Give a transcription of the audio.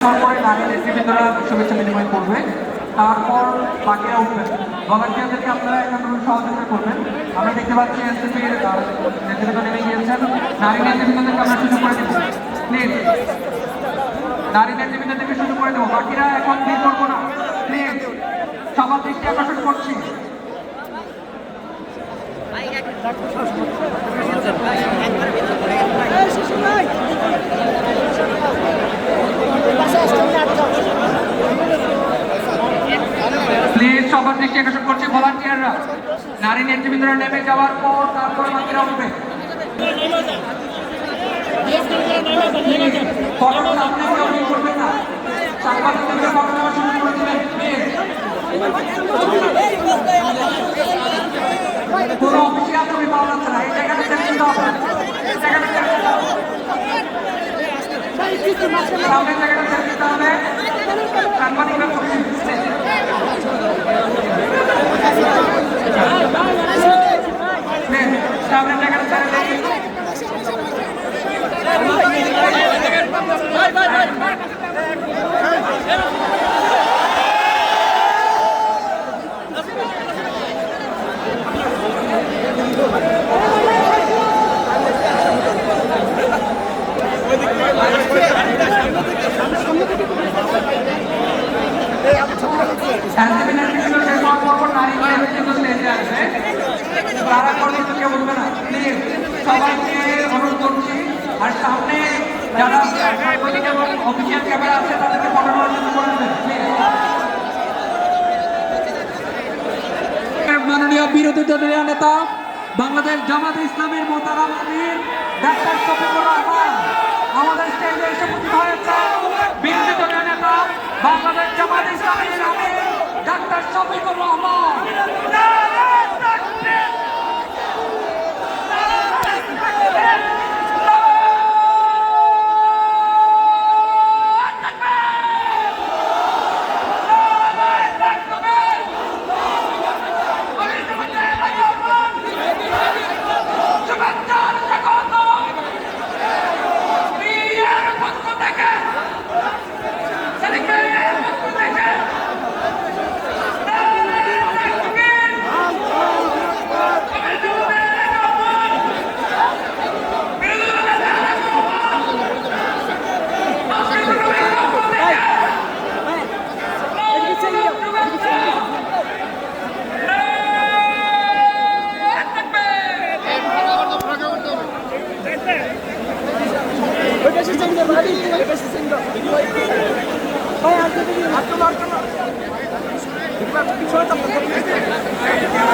তারপরে নারী নেতৃবৃন্দরা শুভেচ্ছা বিনিময় করবে, তারপর বাকিরা উঠবেন। ভলান্টিয়ারদেরকে আপনারা একান্তভাবে সহযোগিতা করবেন। আমরা দেখতে পাচ্ছি এনসিপির নেতৃবৃন্দ নেমে গিয়েছেন। নারী নেতৃবৃন্দদেরকে আমরা শুরু করে দেবো, প্লিজ। নারী নেতৃবৃন্দদেরকে শুরু করে দেবো, বাকিরা এখন ভিড় করবো না, প্লিজ। সবার দৃষ্টি আকর্ষণ করছি। প্লিজ সবার দৃষ্টি আকর্ষণ করছি ভলান্টিয়াররা। নারী নেতৃবৃন্দরা নেমে যাওয়ার পর তারপরে বাকিরা উঠবে। কোনো অফিসিয়াল ছবি পাওয়া যাচ্ছে না, এই জায়গাটা ছেড়ে দিতে হবে। সামনের জায়গাটা ছেড়ে দিতে হবে। সাংবাদিকরা ছবি সামনের জায়গাটা ছেড়ে দিন। তারা কোনো কেউ উঠবে না, প্লিজ সবাইকে অনুরোধ করছি। আর সামনে যারা সাংবাদিক এবং অফিসিয়াল ক্যামেরা আছে তাদেরকে ফটো নেওয়ার জন্য করে দেবেন, প্লিজ। মাননীয় বিরোধী দলীয় নেতা বাংলাদেশ জামাতে ইসলামীর মোহতারাম আমির ডাক্তার শফিকুর রহমান আমাদের স্টেজে এসে উপস্থিত হয়েছে। বিরোধী দলীয় নেতা বাংলাদেশ জামাতে ইসলামীর আমির ডাক্তার শফিকুর রহমান। Vai,